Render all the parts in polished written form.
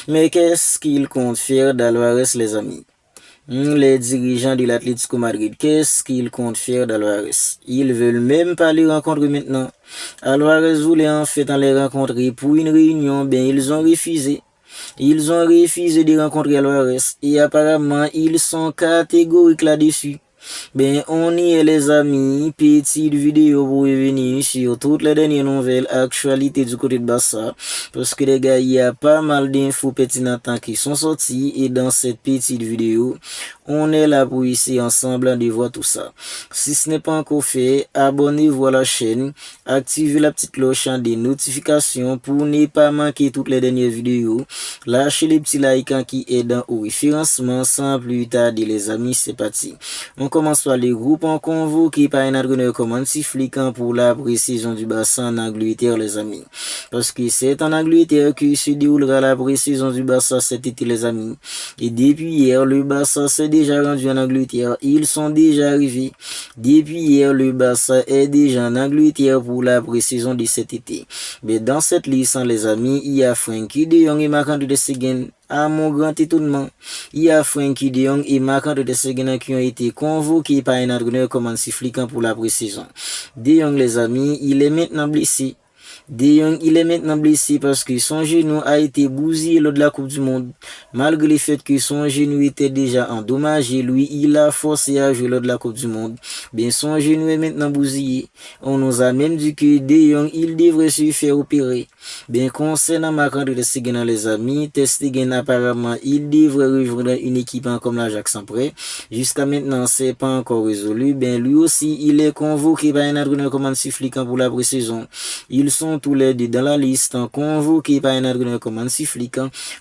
Mais qu'est-ce qu'il compte faire d'Alvarez, les amis? Les dirigeants de l'Atlético Madrid, qu'est-ce qu'ils comptent faire d'Alvarez? Ils veulent même pas les rencontrer maintenant. Alvarez voulait en fait les rencontrer pour une réunion, ben ils ont refusé. Ils ont refusé de rencontrer Alvarez et apparemment ils sont catégoriques là-dessus. Ben, on y est les amis, petite vidéo pour revenir sur toutes les dernières nouvelles actualités du côté de Barça. Parce que les gars, il y a pas mal d'infos pertinentes qui sont sorties et dans cette petite vidéo, on est là pour ici ensemble de voir tout ça. Si ce n'est pas encore fait, abonnez-vous à la chaîne, activez la petite cloche des notifications pour ne pas manquer toutes les dernières vidéos. Lâchez les petits likes qui aident au référencement sans plus tarder les amis, c'est parti. On commence par les groupes en convoqué par un entraîneur comme Hansi Flick pour la pré-saison du Barça en Angleterre les amis. Parce que c'est en Angleterre que se déroulera la pré-saison du Barça cet été les amis. Et depuis hier, le Barça s'est déjà rendu en Angleterre. Ils sont déjà arrivés. Depuis hier, le Barça est déjà en Angleterre pour la pré-saison de cet été. Mais dans cette liste, les amis, il y a Frenkie de Jong et Marc-André ter Stegen. À mon grand étonnement, il y a Frenkie de Jong et Marc-André ter Stegen qui ont été convoqués par un entraîneur comme Hansi Flick pour la pré-saison. De Jong, les amis, il est maintenant blessé. De Jong, il est maintenant blessé parce que son genou a été bousillé lors de la Coupe du Monde. Malgré le fait que son genou était déjà endommagé, lui, il a forcé à jouer lors de la Coupe du Monde. Bien, son genou est maintenant bousillé. On nous a même dit que De Jong, il devrait se faire opérer. Bien, concernant Marc-André ter Stegen, les amis, ter Stegen apparemment, il devrait rejoindre une équipe comme l'Ajax en prêt. Jusqu'à maintenant, c'est pas encore résolu. Bien, lui aussi, il est convoqué par un entraîneur comme Hansi Flick pour la pré-saison. Ils sont tous les deux dans la liste convoqués par un entraîneur comme Hansi Flick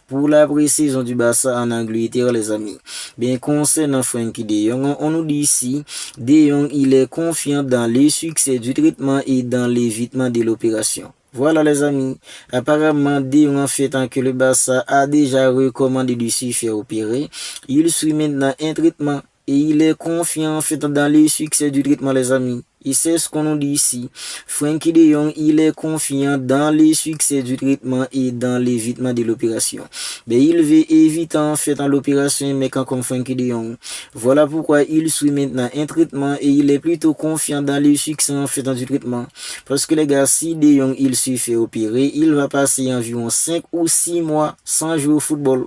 pour la pré-saison du Barça en Angleterre, les amis. Bien, concernant Frenkie de Jong, on nous dit ici, De Jong, il est confiant dans le succès du traitement et dans l'évitement de l'opération. Voilà les amis, apparemment De Jong en fait que le Barça a déjà recommandé de se faire opérer. Il suit maintenant un traitement et il est confiant en fait dans le succès du traitement les amis. Et c'est ce qu'on nous dit ici. Frenkie de Jong, il est confiant dans le succès du traitement et dans l'évitement de l'opération. Mais il veut éviter en fait l'opération, mais quand comme Frenkie de Jong. Voilà pourquoi il suit maintenant un traitement et il est plutôt confiant dans le succès en fait du traitement. Parce que les gars, si De Jong il se fait opérer, il va passer environ 5 ou 6 mois sans jouer au football.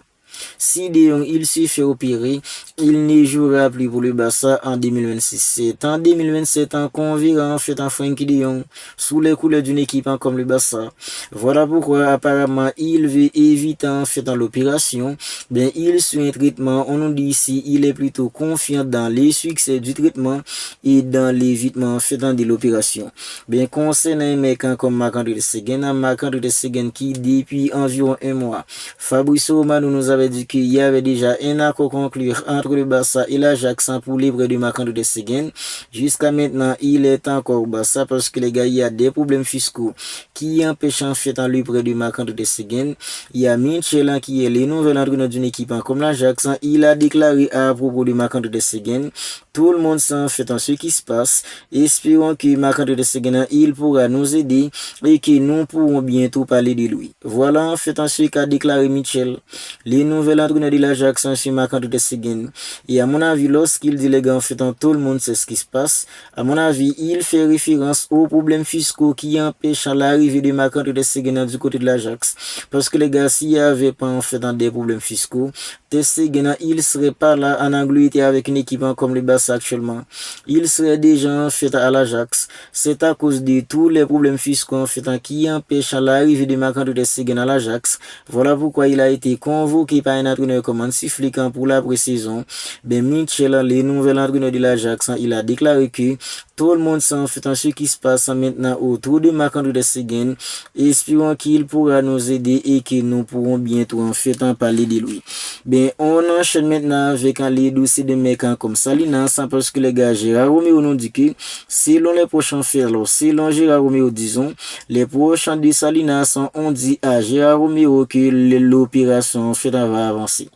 Si De Jong il se fait opérer, il ne jouera plus pour le Barça en 2026. C'est en 2027 qu'on verra en fait un Frenkie de Jong sous les couleurs d'une équipe comme le Barça. Voilà pourquoi apparemment il veut éviter en fait l'opération. Bien, il suit un traitement. On nous dit ici, il est plutôt confiant dans le succès du traitement et dans l'évitement en fait de l'opération. Bien, concernant un mec comme Marc-André ter Stegen qui depuis environ un mois, Fabrizio Romano nous avait dit qu'il y avait déjà un accord conclu entre le Barça et l'Ajax pour les prêts de Marc-André ter Stegen. Jusqu'à maintenant, il est encore au Barça parce que les gars, il y a des problèmes fiscaux qui empêchent en fait le prêt de Marc-André ter Stegen. Il y a Michel qui est le nouvel entraîneur d'une équipe comme l'Ajax. Il a déclaré à propos de Marc-André ter Stegen. Tout le monde sait en fait ce qui se passe. Espérons que Marc-André ter Stegen il pourra nous aider et que nous pourrons bientôt parler de lui. Voilà en fait ce qu'a déclaré Michel, le nouvel entraîneur de l'Ajax sur Marc-André ter Stegen. Et à mon avis, lorsqu'il dit les gars en fait tout le monde sait ce qui se passe. À mon avis, il fait référence aux problèmes fiscaux qui empêchent l'arrivée de Marc-André ter Stegen du côté de l'Ajax. Parce que les gars, s'il n'y avait pas en fait des problèmes fiscaux, ter Stegen il serait pas là en Angleterre avec une équipe comme le Barça actuellement. Il serait déjà en fait à l'Ajax. C'est à cause de tous les problèmes fiscaux en fait qui empêchent l'arrivée de Marc-André ter Stegen à l'Ajax. Voilà pourquoi il a été convoqué par un entraîneur comme Hansi Flick pour la pré-saison. Ben Michel, le nouvel entraîneur de l'Ajax, il a déclaré que tout le monde sait en fait ce qui se passe maintenant autour de Marc-André ter Stegen. Espérons qu'il pourra nous aider et que nous pourrons bientôt en fait en parler de lui. Ben on enchaîne maintenant avec les dossiers de mecs comme Salinas parce que les gars, Gérard Romeo nous dit que selon les prochains faits, selon Gérard Romeo disons, les prochains de Salinas ont dit à Gérard Romeo que l'opération en fait va avancer.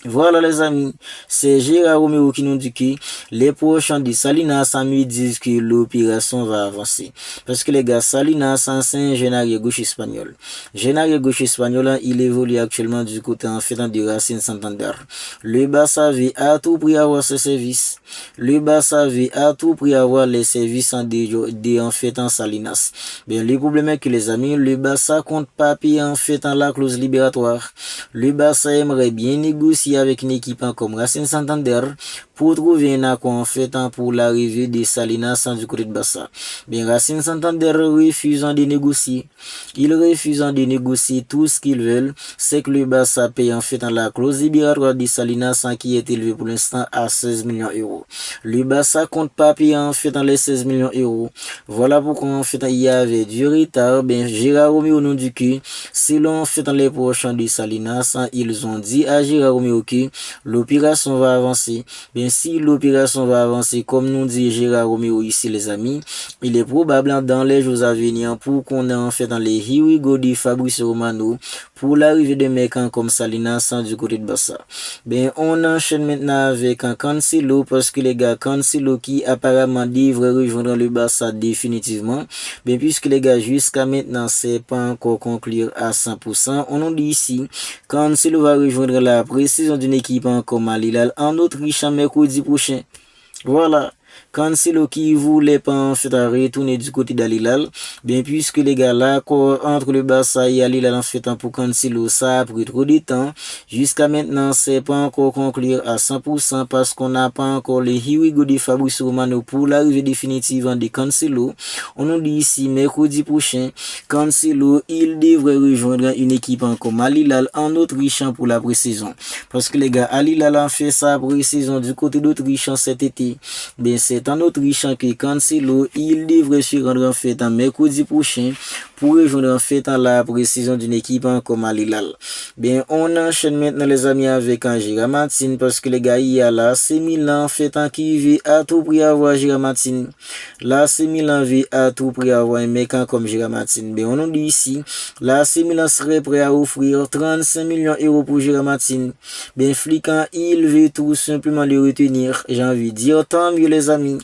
Voilà les amis, c'est Gérard Roméo qui nous dit que les prochains de Salinas me disent que l'opération va avancer. Parce que les gars, Salinas, c'est un jeune arrière gauche espagnol. Jeune arrière gauche espagnol, il évolue actuellement du côté en fait de Racing Santander. Le Barça veut à tout prix avoir ses services. Le Barça veut à tout prix avoir les services en fait en Salinas. Bien, le problème est que les amis, le Barça compte pas payer en fait en la clause libératoire. Le Barça aimerait bien négocier avec une équipe comme Racing Santander pour trouver un accord en fait pour l'arrivée de Salinas du côté de Barça. Bien, Racing Santander refusant de négocier. Ils refusant de négocier tout ce qu'ils veulent, c'est que le Barça paye en fait la clause libératoire de Salinas qui est élevée pour l'instant à 16 millions d'euros. Le Barça compte pas payer en fait les 16 millions d'euros. Voilà pourquoi en fait il y avait du retard. Bien, Gérard Roméo nous dit que selon en fait les prochains de Salinas, ils ont dit à Gérard Roméo que l'opération va avancer. Bien, si l'opération va avancer, comme nous dit Gérard Roméo ici les amis, il est probable dans les jours à venir pour qu'on ait en fait dans les Here We Go de Fabrice Romano pour l'arrivée de mecs comme Salinas du côté de Barça. Bien, on enchaîne maintenant avec un Cancelo parce que les gars, Cancelo qui apparemment devrait rejoindre le Barça définitivement. Bien, puisque les gars, jusqu'à maintenant, c'est pas encore conclu à 100%. On nous dit ici, Cancelo va rejoindre la pré-saison d'une équipe comme Al Hilal en Autriche mercredi prochain. Voilà. Cancelo qui voulait pas en fait retourner du côté d'Al Hilal, bien puisque les gars l'accord entre le Barça et Al Hilal en fait pour Cancelo ça a pris trop de temps. Jusqu'à maintenant c'est pas encore conclu à 100% parce qu'on n'a pas encore les Here We Go de Fabrice Romano pour l'arrivée définitive de Cancelo. On nous dit ici mercredi prochain, Cancelo il devrait rejoindre une équipe comme Al Hilal en Autriche pour la pré-saison. Parce que les gars, Al Hilal a fait sa pré-saison du côté d'Autriche cet été. Bien, c'est en Autriche que Cancelo, il devrait se rendre en fait en mercredi prochain pour rejoindre en fait la pré-saison d'une équipe comme Al Hilal. Bien, on enchaîne maintenant les amis avec Gérard Martin parce que les gars, il y a là, c'est Milan en fait qui veut à tout prix avoir Gérard Martin. Là, c'est Milan veut à tout prix avoir un mec comme Gérard Martin. Bien, on nous dit ici, là, c'est Milan serait prêt à offrir 35 millions d'euros pour Gérard Martin. Bien, Flican, il veut tout simplement le retenir. J'ai envie de dire, tant mieux les amis.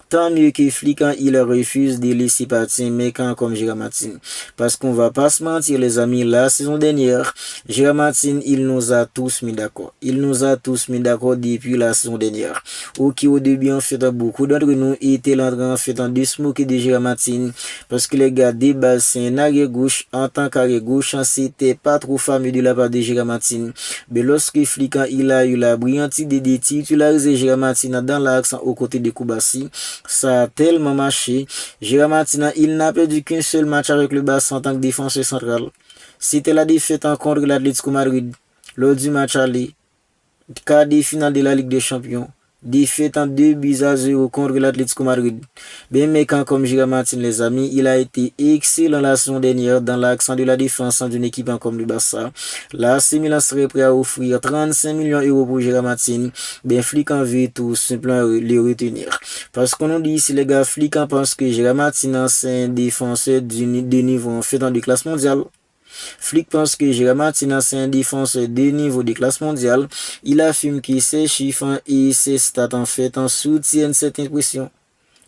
Tant mieux que Flican, il refuse de laisser partir un mec comme Gérard Martin. Parce qu'on va pas se mentir les amis, la saison dernière, Gérard Martin, il nous a tous mis d'accord. Il nous a tous mis d'accord depuis la saison dernière. Ok, au début, en fait, beaucoup d'entre nous étaient en train de se moquer de Gérard Martin. Parce que les gars, de base, c'est un arrière gauche. En tant qu'arrière gauche, c'était pas trop fameux de la part de Gérard Martin. Mais lorsque Flican, il a eu la brillante idée de titulariser Gérard Martin dans l'axe aux côtés de Koubassi, ça a tellement marché. Gérard Martin, il n'a perdu qu'un seul match avec le Barça en tant que défenseur central. C'était la défaite contre l'Atlético Madrid lors du match aller, quart de finale de la Ligue des Champions. Défaite en 2-0 contre l'Atlético Madrid. Bien, mais quand comme Gérard Martin, les amis, il a été excellent la saison dernière dans l'accent de la défense d'une équipe comme le Barça. Là, l'AC Milan serait prêt à offrir 35 millions d'euros pour Gérard Martin. Bien, Flican veut tout simplement les retenir. Parce qu'on nous dit ici, les gars, Flican pense que Gérard Martin, c'est un défenseur de niveau en fait dans les classes mondiales. Flick pense que Gérard Martin, c'est un défenseur de niveau de classe mondiale. Il affirme que ses chiffres et ses stats en fait en soutiennent cette impression.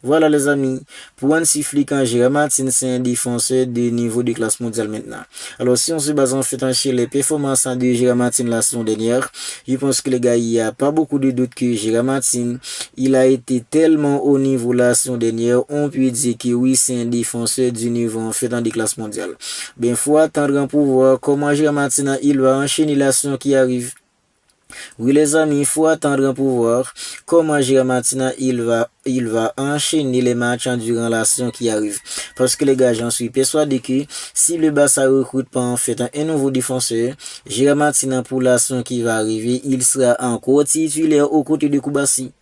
Voilà les amis, pour Hansi Flick, Gérard Martin, c'est un défenseur de niveau de classe mondiale maintenant. Alors si on se base en fait sur les performances de Gérard Martin la saison dernière, je pense que les gars, il n'y a pas beaucoup de doute que Gérard Martin, il a été tellement au niveau la saison dernière, on peut dire que oui, c'est un défenseur du niveau en fait dans des classes mondiales. Bien, faut attendre pour voir comment Gérard Martin, il va enchaîner la saison qui arrive. Oui les amis, il faut attendre pour voir comment Gérard Martin il va enchaîner les matchs durant la saison qui arrive. Parce que les gars, j'en suis persuadé que si le Barça recrute pas en fait un nouveau défenseur, Gérard Martin pour la saison qui va arriver, il sera encore titulaire aux côtés de Koubassi.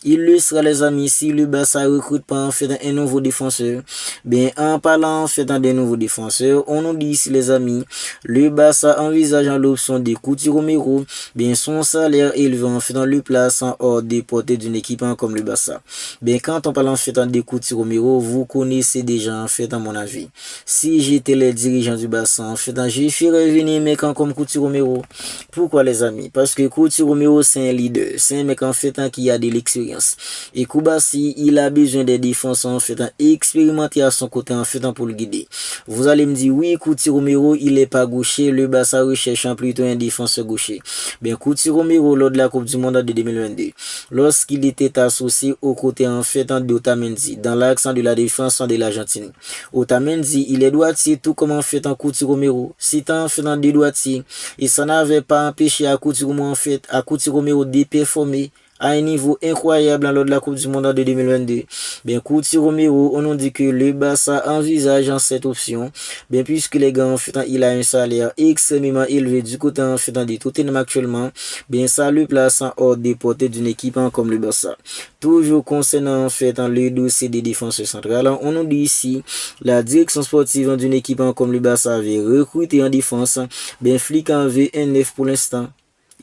Il le sera, les amis, si le Barça recrute pas en fait un nouveau défenseur. Bien, en parlant en fait des nouveaux défenseurs, on nous dit ici, les amis, le Barça envisage l'option de Cuti Romero. Bien, son salaire élevé en fait le place en hors des portées d'une équipe comme le Barça. Bien, quand on parle en fait de Cuti Romero, vous connaissez déjà en fait, à mon avis. Si j'étais les dirigeants du Barça, en fait, je ferais venir un mec comme Cuti Romero. Pourquoi, les amis? Parce que Cuti Romero, c'est un leader. C'est un mec en fait qui a de l'expérience. Et Koubassi, il a besoin des défenseurs en fait expérimentés à son côté en fait pour le guider. Vous allez me dire, oui, Cuti Romero, il est pas gaucher, le Barça recherche plutôt un défenseur gaucher. Bien, Cuti Romero, lors de la Coupe du Monde de 2022, lorsqu'il était associé aux côtés en fait d'Otamendi, dans l'accent de la défense de l'Argentine. Otamendi, il est droitier, tout comme en fait en Cuti Romero. C'est en fait des droitiers. Et ça n'avait pas empêché à Cuti Romero de performer à un niveau incroyable lors de la Coupe du Monde de 2022. Bien, Cuti Romero, on nous dit que le Barça envisage cette option. Bien, puisque les gars, en fait, il a un salaire extrêmement élevé du côté, en fait, de Tottenham actuellement. Bien, ça le place en hors des portées d'une équipe comme le Barça. Toujours concernant, en fait, le dossier des défenseurs centrales, on nous dit ici, la direction sportive d'une équipe comme le Barça avait recruté en défense. Bien, Flick en veut un 9 pour l'instant.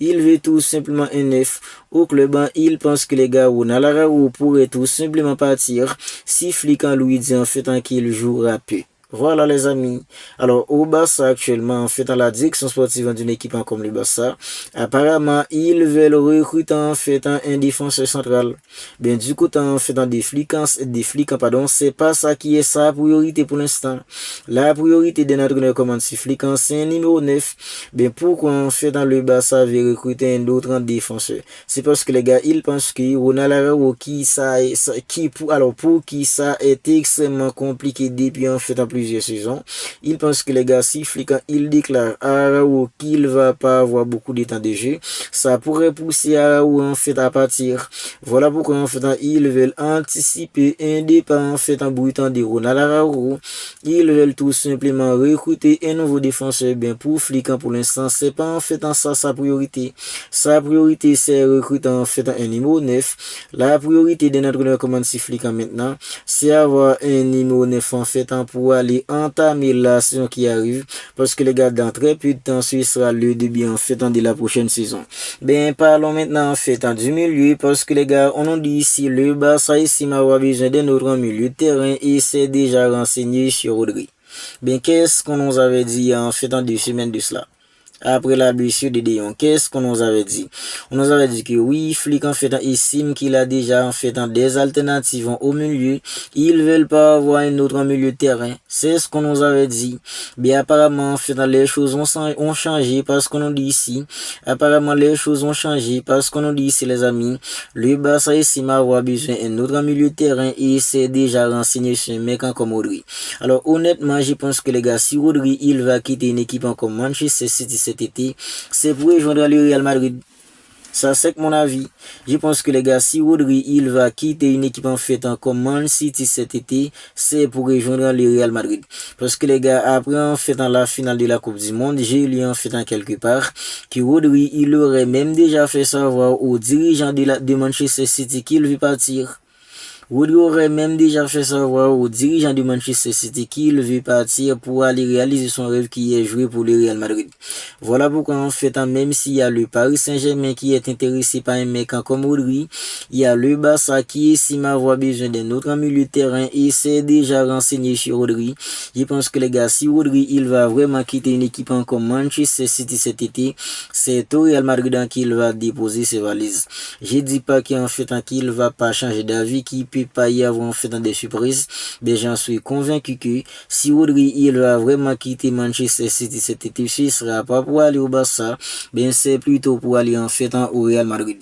Il veut tout simplement un 9. Au club, il pense que les gars Ronald Araujo pourrait tout simplement partir si Flick en lui dit en fait qu'il jouera peu. Voilà, les amis. Alors, au Barça actuellement, en fait, à la direction sportive d'une équipe comme le Barça, apparemment, ils veulent recruter en fait un défenseur central. Bien, du coup, en fait, des flics, pardon, c'est pas ça qui est sa priorité pour l'instant. La priorité de notre entraîneur comme flic, c'est un numéro 9. Bien, pourquoi en fait, dans le Barça veut recruter un autre défenseur? C'est parce que les gars, ils pensent que Ronald Araujo, pour qui ça est extrêmement compliqué depuis en fait plusieurs saisons. Il pense que les gars, si Flick il déclare à Araujo qu'il va pas avoir beaucoup de temps de jeu, ça pourrait pousser Araujo en fait à partir. Voilà pourquoi en fait ils veulent anticiper un départ en fait en bruitant de Ronald Araujo. Ils veulent tout simplement recruter un nouveau défenseur. Bien, pour Flick pour l'instant, c'est pas en fait ça sa priorité. Sa priorité c'est recruter en fait un numéro 9. La priorité de notre entraîneur comme Flick maintenant, c'est avoir un numéro 9 en fait pour aller entamer la saison qui arrive, parce que les gars, dans très peu de temps, ce sera le début en fait de la prochaine saison. Ben, parlons maintenant en fait du milieu, parce que les gars, on nous dit ici, le Barça ici m'a besoin d'un autre milieu de terrain et c'est déjà renseigné sur Rodri. Ben, qu'est-ce qu'on nous avait dit en fait en 2 semaines de cela? Après la blessure de De Jong, qu'est-ce qu'on nous avait dit? On nous avait dit que oui, Flick en fait estime qu'il a déjà en fait des alternatives au milieu. Ils veulent pas avoir un autre milieu de terrain. C'est ce qu'on nous avait dit. Bien apparemment en fait les choses ont changé, parce qu'on nous dit ici. Apparemment les choses ont changé parce qu'on nous dit ici, les amis. Le Barça estime avoir besoin d'un autre milieu de terrain et c'est déjà renseigné sur un mec comme Rodri. Alors honnêtement, je pense que les gars, si Rodri il va quitter une équipe comme Manchester City cet été, c'est pour rejoindre le Real Madrid. Ça c'est mon avis. Je pense que les gars, si Rodri il va quitter une équipe en fait comme Man City cet été, c'est pour rejoindre le Real Madrid. Parce que les gars, après en fait dans la finale de la Coupe du Monde, j'ai lu en fait quelque part que Rodri il aurait même déjà fait savoir aux dirigeants de Manchester City qu'il veut partir. Rodri aurait même déjà fait savoir aux dirigeants du Manchester City qu'il veut partir pour aller réaliser son rêve qui est jouer pour le Real Madrid. Voilà pourquoi en fait, même s'il y a le Paris Saint-Germain qui est intéressé par un mec comme Rodri, il y a le Barça qui estime avoir besoin d'un autre milieu de terrain et c'est déjà renseigné sur Rodri. Je pense que les gars, si Rodri il va vraiment quitter une équipe comme Manchester City cet été, c'est au Real Madrid qu'il va déposer ses valises. Je dis pas qu'en fait qu'il va pas changer d'avis, qu'il peut pas y avoir en fait des surprises, mais j'en suis convaincu que si Rodri il va vraiment quitter Manchester City cet été, ce sera pas pour aller au Barça, bien c'est plutôt pour aller en fait au Real Madrid.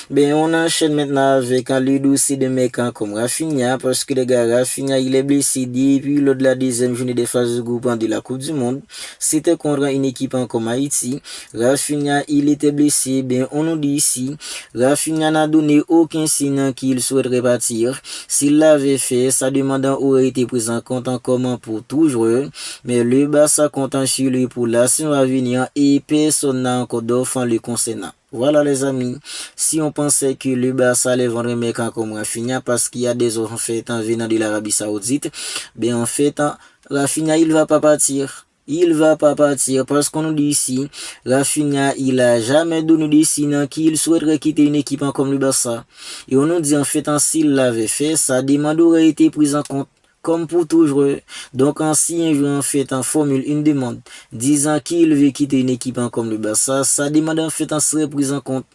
Ben, on enchaîne maintenant avec le dossier de mecs comme Rafinha, parce que les gars, Rafinha, il est blessé depuis lors de la deuxième journée des phases de groupe de la Coupe du Monde. C'était contre une équipe comme Haïti. Rafinha, il était blessé. Ben, on nous dit ici, Rafinha n'a donné aucun signe qu'il souhaiterait partir. S'il l'avait fait, sa demande aurait été prise en compte en commun pour tout joueur. Mais le Barça compte sur lui pour la saison à venir et personne n'a encore d'offre le concernant. Voilà les amis, si on pensait que le Barça allait vendre un mec comme Rafinha parce qu'il y a des offres en fait en venant de l'Arabie Saoudite, ben en fait Rafinha il va pas partir. Il va pas partir parce qu'on nous dit ici, Rafinha il a jamais donné des signes qu'il souhaiterait quitter une équipe comme le Barça. Et on nous dit en fait s'il l'avait fait, sa demande aurait été prise en compte. Comme pour toujours. Donc, si un joueur en fait en formule une demande disant qu'il veut quitter une équipe comme le Barça, sa demande en fait en serait prise en compte.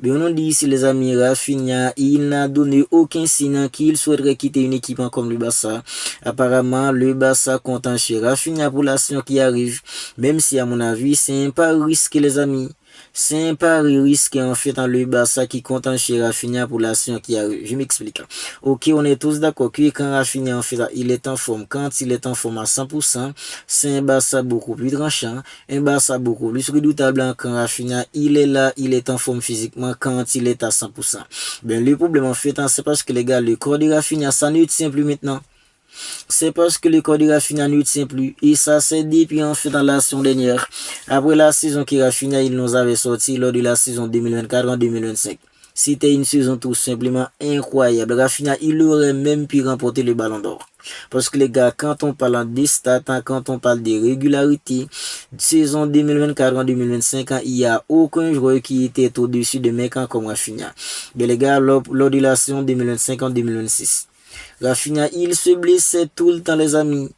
Mais on dit ici les amis, Rafinha, il n'a donné aucun signe qu'il souhaiterait quitter une équipe comme le Barça. Apparemment, le Barça compte chez Rafinha pour la saison qui arrive, même si à mon avis, c'est un pas risqué les amis. C'est un pari risqué en fait dans le Barça qui compte chez Rafinha pour la saison qui arrive. Je m'explique. Ok, on est tous d'accord que quand Rafinha en fait, il est en forme, quand il est en forme à 100%, c'est un Barça beaucoup plus tranchant, un Barça beaucoup plus redoutable quand Rafinha, il est là, il est en forme physiquement quand il est à 100%. Ben, le problème en fait, c'est parce que les gars, le corps de Rafinha, ça ne tient plus maintenant. C'est parce que le corps de Rafinha ne tient plus. Et ça, c'est depuis en fait dans la saison dernière. Après la saison que Rafinha, il nous avait sorti lors de la saison 2024 en 2025. C'était une saison tout simplement incroyable. Rafinha, il aurait même pu remporter le ballon d'or. Parce que les gars, quand on parle des stats, quand on parle des régularités, saison 2024 en 2025, il n'y a aucun joueur qui était au-dessus de mecs comme Rafinha. Mais les gars, lors de la saison 2025 en 2026. Rafinha, il se blessait tout le temps, les amis.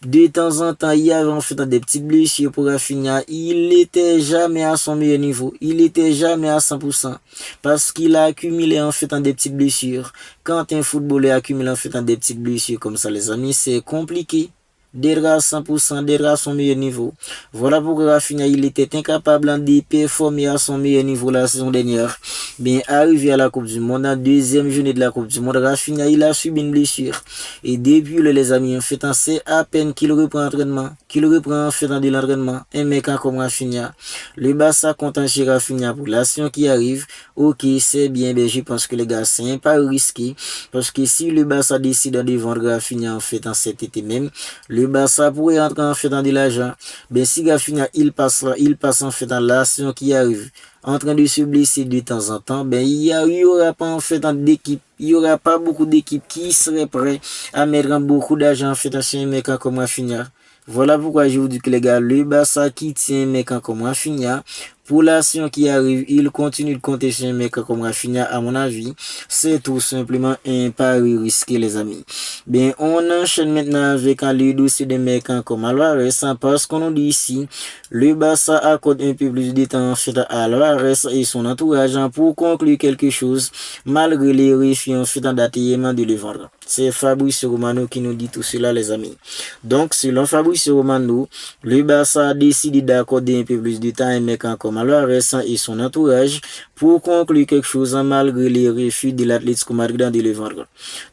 De temps en temps, il y avait en fait des petites blessures pour Rafinha. Il n'était jamais à son meilleur niveau. Il n'était jamais à 100%. Parce qu'il a accumulé en fait des petites blessures. Quand un footballeur accumule en fait des petites blessures comme ça, les amis, c'est compliqué d'être à 100%, d'être à son meilleur niveau. Voilà pourquoi Rafinha, il était incapable de performer à son meilleur niveau la saison dernière. Bien, arrivé à la Coupe du Monde, en deuxième journée de la Coupe du Monde, Rafinha, il a subi une blessure. Et depuis, les amis, en fait, c'est à peine qu'il reprend l'entraînement, qu'il reprend en fait de l'entraînement. Un mec comme Rafinha. Le Barça compte chez Rafinha pour la saison qui arrive. Ok, c'est bien, mais je pense que les gars, c'est un pas risqué. Parce que si le Barça décide de vendre Rafinha en fait en cet été même, le Barça pourrait entrer en fait dans de l'argent. Ben si Rafinha il passe en fait dans la saison qui arrive, en train de se blesser de temps en temps, ben il y aura pas en fait d'équipe, il y aura pas beaucoup d'équipes qui seraient prêtes à mettre beaucoup d'argent en fait dans un mec comme Rafinha. Voilà pourquoi je vous dis que les gars, le Barça qui tient un mec comme Rafinha, pour la saison qui arrive, il continue de compter sur un mec comme Rafinha, à mon avis. C'est tout simplement un pari risqué, les amis. Bien, on enchaîne maintenant avec le dossier de mecs comme Alvarez, parce qu'on nous dit ici, le Barça accorde un peu plus de temps en fait à Alvarez et son entourage pour conclure quelque chose, malgré les refus en fait d'attirement de le vendre. C'est Fabrizio Romano qui nous dit tout cela, les amis. Donc, selon Fabrizio Romano, le Barça a décidé d'accorder un peu plus de temps à un mec comme Alvarez et son entourage pour conclure quelque chose malgré les refus de l'Atlético Madrid de le vendre.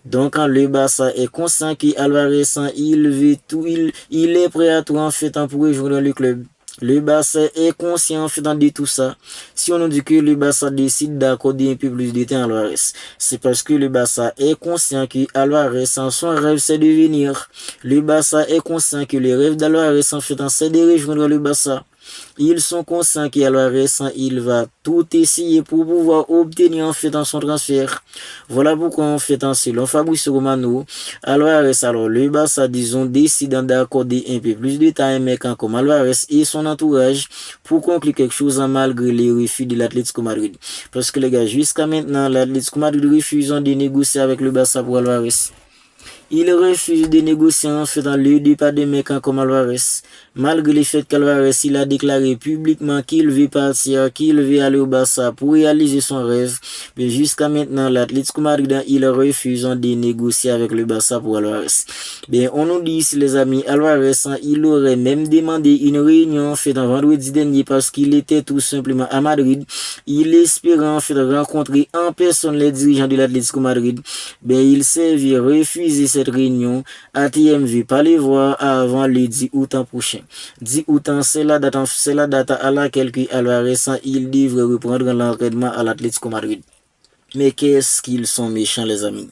Donc, le Barça est conscient qu'Alvarez, il veut tout, il est prêt à tout en fait pour rejoindre le club. Le Barça est conscient en fait de tout ça. Si on nous dit que le Barça décide d'accorder un peu plus de temps à Alvarez, c'est parce que le Barça est conscient que Alvarez, son rêve, c'est de venir. Le Barça est conscient que le rêve d'Alvarez, en fait, c'est de rejoindre le Barça. Ils sont conscients qu'Alvarez, il va tout essayer pour pouvoir obtenir en fait dans son transfert. Voilà pourquoi en fait, selon Fabrizio Romano, Alvarez, alors le Barça, disons, décide d'accorder un peu plus de temps à un mec comme Alvarez et son entourage pour conclure quelque chose malgré les refus de l'Atlético Madrid. Parce que les gars, jusqu'à maintenant, l'Atlético Madrid refuse de négocier avec le Barça pour Alvarez. Il refuse de négocier en fait dans le départ de mecs comme Alvarez, malgré le fait qu'Alvarez il a déclaré publiquement qu'il veut partir, qu'il veut aller au Barça pour réaliser son rêve. Mais jusqu'à maintenant, l'Atlético Madrid il refuse de négocier avec le Barça pour Alvarez. Bien, on nous dit ici les amis, Alvarez il aurait même demandé une réunion en fait un vendredi dernier parce qu'il était tout simplement à Madrid. Il espérait en fait rencontrer en personne les dirigeants de l'Atlético Madrid. Bien, il s'est vu refuser cette réunion. ATM veut pas les voir avant le 10 août prochain. 10 août, c'est la date à laquelle Alvarez il devrait reprendre l'entraînement à l'Atlético Madrid. Mais qu'est-ce qu'ils sont méchants les amis.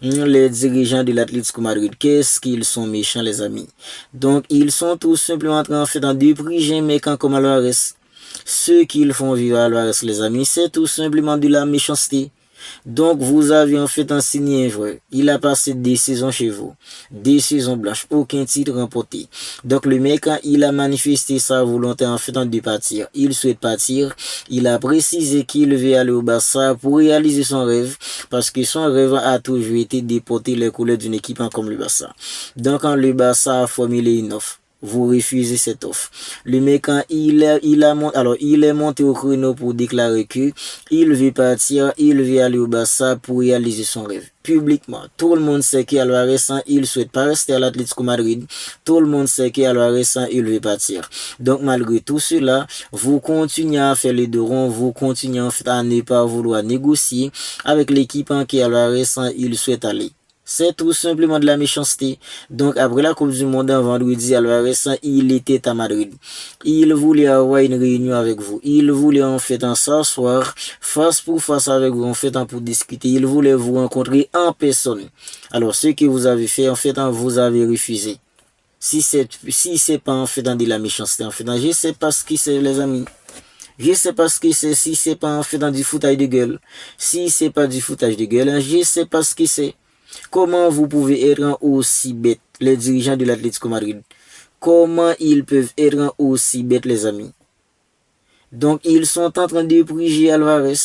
Les dirigeants de l'Atlético Madrid, qu'est-ce qu'ils sont méchants les amis. Donc ils sont tout simplement en train de faire des priger un mec comme Alvarez. Ce qu'ils font vivre Alvarez, les amis, c'est tout simplement de la méchanceté. Donc, vous avez en fait signé un joueur. Il a passé des saisons chez vous. Des saisons blanches. Aucun titre remporté. Donc, le mec, quand il a manifesté sa volonté en fait de partir, il souhaite partir. Il a précisé qu'il veut aller au Barça pour réaliser son rêve. Parce que son rêve a toujours été de porter les couleurs d'une équipe comme le Barça. Donc, quand le Barça a formulé une offre, vous refusez cette offre. Le mec, quand il est monté au créneau pour déclarer que il veut partir, il veut aller au Barça pour réaliser son rêve. Publiquement, tout le monde sait qu'Alvarez, il souhaite pas rester à l'Atlético Madrid. Tout le monde sait qu'Alvarez, il veut partir. Donc, malgré tout cela, vous continuez à faire les deux ronds, vous continuez en fait à ne pas vouloir négocier avec l'équipe en qui Alvarez, il souhaite aller. C'est tout simplement de la méchanceté. Donc, après la Coupe du Monde, en vendredi, Alvarez, il était à Madrid. Il voulait avoir une réunion avec vous. Il voulait en fait s'asseoir face pour face avec vous, en fait, pour discuter. Il voulait vous rencontrer en personne. Alors, ce que vous avez fait, en fait, vous avez refusé. Si c'est pas en fait de la méchanceté, en fait, je sais pas ce que c'est, les amis. Je sais pas ce que c'est, si c'est pas en fait du foutage de gueule. Si c'est pas du foutage de gueule, je sais pas ce que c'est. Comment vous pouvez être aussi bête, les dirigeants de l'Atlético Madrid? Comment ils peuvent être aussi bêtes, les amis? Donc, ils sont en train de priger Alvarez.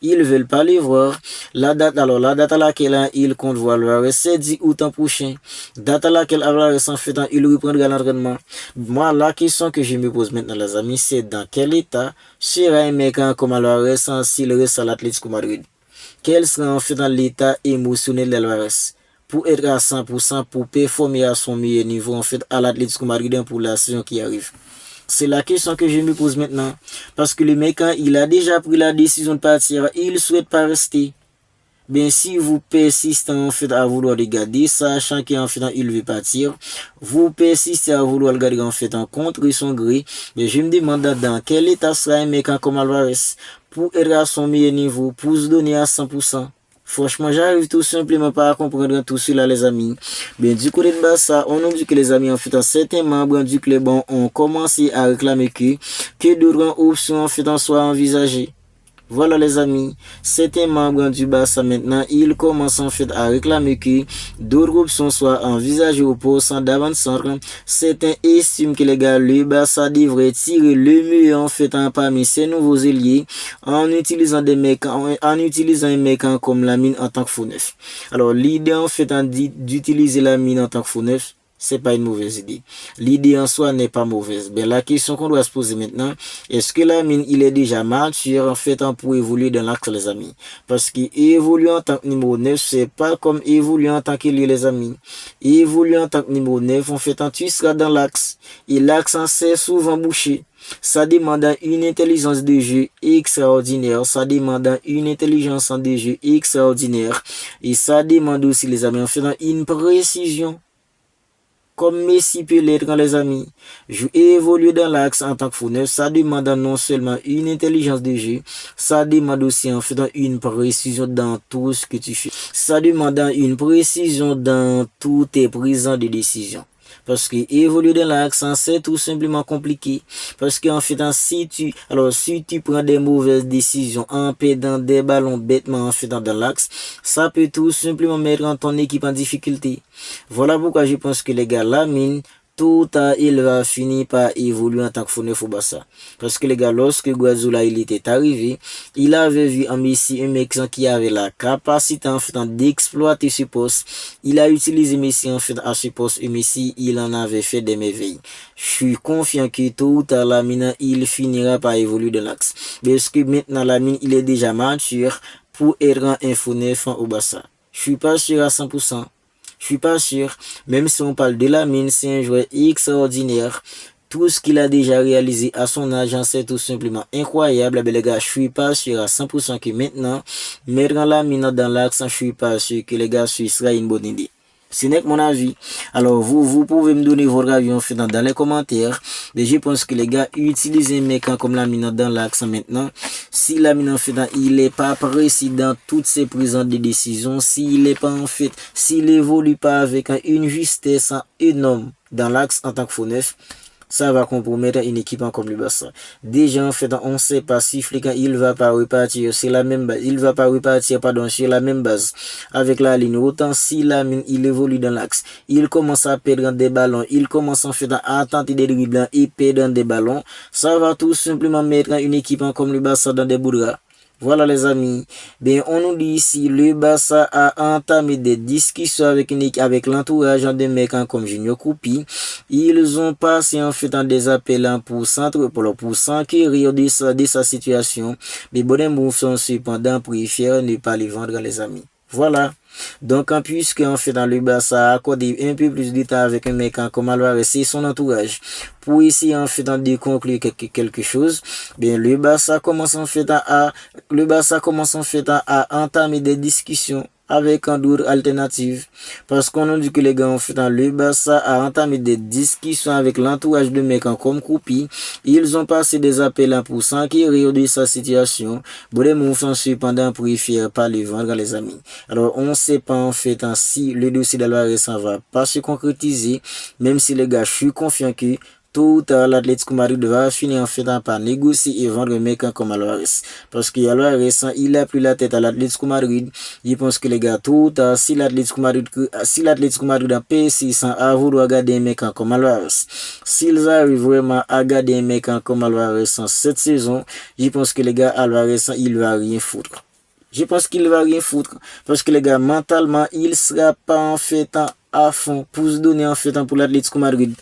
Ils veulent pas les voir. La date à laquelle ils comptent voir Alvarez, c'est 10 août prochain. Date à laquelle Alvarez, en fait, il reprendra l'entraînement. Moi, la question que je me pose maintenant, les amis, c'est dans quel état sera un mec comme Alvarez s'il reste à l'Atlético Madrid? Quel sera en fait dans l'état émotionnel d'Alvarez pour être à 100%, pour performer à son meilleur niveau en fait à l'Atlético Madrid pour la saison qui arrive? C'est la question que je me pose maintenant. Parce que le mec, il a déjà pris la décision de partir, il ne souhaite pas rester. Ben, si vous persistez en fait à vouloir le garder, sachant qu'en fait il veut partir, vous persistez à vouloir le garder en fait en contre son gré, mais je me demande dans quel état sera un mec comme Alvarez pour être à son meilleur niveau, pour se donner à 100%. Franchement, j'arrive tout simplement pas à comprendre tout cela, les amis. Bien, du côté de Barça, on nous dit que les amis, en fait, certains membres du club ont commencé à réclamer que d'autres options en fait soient envisagées. Voilà les amis, certains membres du Barça maintenant, ils commencent en fait à réclamer que d'autres options soient envisagées au poste d'avant-centre. Certains estiment que les gars, le Barça devrait tirer le mieux en fait parmi ces nouveaux ailiers en utilisant un mec comme Lamine en tant que faux neuf. Alors l'idée en fait d'utiliser Lamine en tant que faux neuf, c'est pas une mauvaise idée. L'idée en soi n'est pas mauvaise. Ben, la question qu'on doit se poser maintenant, est-ce que Lamine, il est déjà mature, en fait, pour évoluer dans l'axe, les amis? Parce qu'évoluer en tant que numéro 9, c'est pas comme évoluer en tant qu'ailier, les amis. Évoluer en tant que numéro 9, en fait, tu seras dans l'axe. Et l'axe, c'est souvent bouché. Ça demande une intelligence de jeu extraordinaire. Ça demande une intelligence de jeu extraordinaire. Et ça demande aussi, les amis, en fait, une précision. Comme Messi peut l'être, les amis. Évoluer dans l'axe en tant que faux neuf, ça demande non seulement une intelligence de jeu, ça demande aussi en fait une précision dans tout ce que tu fais. Ça demande une précision dans toutes tes prises de décision. Parce que évoluer dans l'axe, c'est tout simplement compliqué. Parce qu'en fait, si tu prends des mauvaises décisions en perdant des ballons bêtement en fait dans l'axe, ça peut tout simplement mettre ton équipe en difficulté. Voilà pourquoi je pense que les gars, Lamine, il va finir par évoluer en tant que faux neuf au Barça. Parce que les gars, lorsque Guardiola il était arrivé, il avait vu en Messi un mec qui avait la capacité en fait d'exploiter ce poste. Il a utilisé Messi en fait à ce poste et Messi il en avait fait des merveilles. Je suis confiant que tôt ou tard Lamine il finira par évoluer de l'axe. Parce que maintenant Lamine il est déjà mature pour être un faux neuf au Barça. Je suis pas sûr à 100%. Je suis pas sûr, même si on parle de Lamine, c'est un joueur extraordinaire. Tout ce qu'il a déjà réalisé à son âge, c'est tout simplement incroyable. Mais les gars, je suis pas sûr à 100% que maintenant, mettre Lamine dans l'axe, je suis pas sûr que les gars, ce sera une bonne idée. Ce n'est que mon avis. Alors, vous pouvez me donner votre avis en fait dans les commentaires. Mais je pense que les gars, utilisez un mec comme Lamine dans l'axe maintenant. Si Lamine en fait, il est pas précis dans toutes ses prises de décision, s'il évolue pas avec une justesse énorme dans l'axe en tant que faux neuf, ça va compromettre une équipe comme le Barça. Déjà, en fait, on sait pas si quand il va pas repartir sur la même base, il va pas repartir, pardon, sur la même base avec la ligne. Autant si la mine, il évolue dans l'axe, il commence à perdre des ballons, il commence en fait à tenter des dribbles et perdre des ballons, ça va tout simplement mettre une équipe comme le Barça dans des boulevards. Voilà les amis, bien on nous dit ici le Barça a entamé des discussions avec l'entourage de mecs comme Junior Koupi. Ils ont passé en fait des appels pour s'enquérir de sa situation. Mais Bodembouf sont cependant préfèrent ne pas les vendre les amis. Voilà. Donc, puisque en fait dans le Barça a accordé un peu plus de temps avec un mec comme Alvarez et son entourage pour essayer en fait de conclure quelque chose, bien le Barça commence en fait à entamer des discussions avec un d'autres alternatives. Parce qu'on a dit que les gars, en fait, le Barça a entamé des discussions avec l'entourage de mecs comme Koupi. Ils ont passé des appels pour s'enquérir de sa situation. Bodembouf sont cependant préfèrent pas les vendre les amis. Alors, on sait pas en fait si le dossier d'Alvarez va pas se concrétiser, même si les gars, je suis confiant que tôt ou tard, l'Atlético Madrid va finir en fait par négocier et vendre un mec comme Alvarez. Parce que Alvarez, il a pris la tête à l'Atlético Madrid. Je pense que les gars, tôt ou tard, si l'Atlético Madrid a payé sans vouloir garder un mec comme Alvarez, s'ils arrivent vraiment à garder un mec comme Alvarez en cette saison, je pense que les gars, Alvarez, il va rien foutre. Je pense qu'il va rien foutre. Parce que les gars, mentalement, il sera pas en fait à fond pour se donner en fait pour l'Atlético Madrid.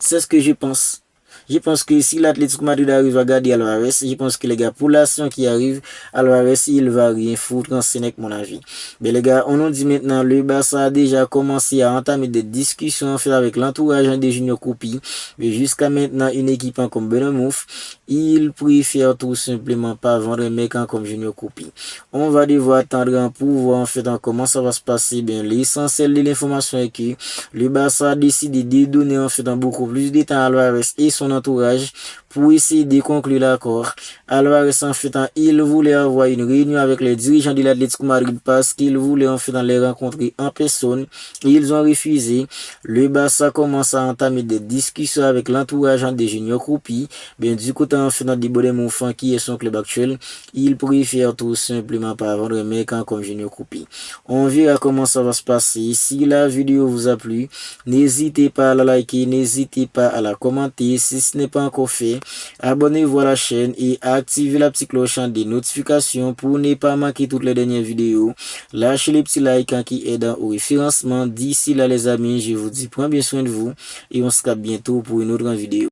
C'est ce que je pense. Je pense que si l'Atlético Madrid arrive à garder Alvarez, je pense que les gars, pour l'action qui arrive, Alvarez, il va rien foutre en Sénèque, mon avis. Mais les gars, on nous dit maintenant, le Barça a déjà commencé à entamer des discussions en fait avec l'entourage de Junior Koupi. Mais jusqu'à maintenant, une équipe comme Bodembouf, il préfère tout simplement pas vendre un mec comme Junior Koupi. On va devoir attendre pour voir en fait comment ça va se passer. Bien, l'essentiel de l'information est que le Barça a décidé de donner en fait beaucoup plus de temps à Alvarez et son entourage pour essayer de conclure l'accord. Alvarez en fait il voulait avoir une réunion avec les dirigeants de l'Atlético Madrid parce qu'il voulait en fait les rencontrer en personne. Ils ont refusé. Le Barça commence à entamer des discussions avec l'entourage de Junior Koupi. Bien du côté en fait de Bodembouf qui est son club actuel, il préfère tout simplement pas vendre un mec comme Junior Koupi. On verra comment ça va se passer. Si la vidéo vous a plu, n'hésitez pas à la liker, n'hésitez pas à la commenter si ce n'est pas encore fait. Abonnez-vous à la chaîne et activez la petite cloche des notifications pour ne pas manquer toutes les dernières vidéos. Lâchez les petits likes qui aident au référencement. D'ici là les amis, je vous dis prends bien soin de vous et on se capte bientôt pour une autre vidéo.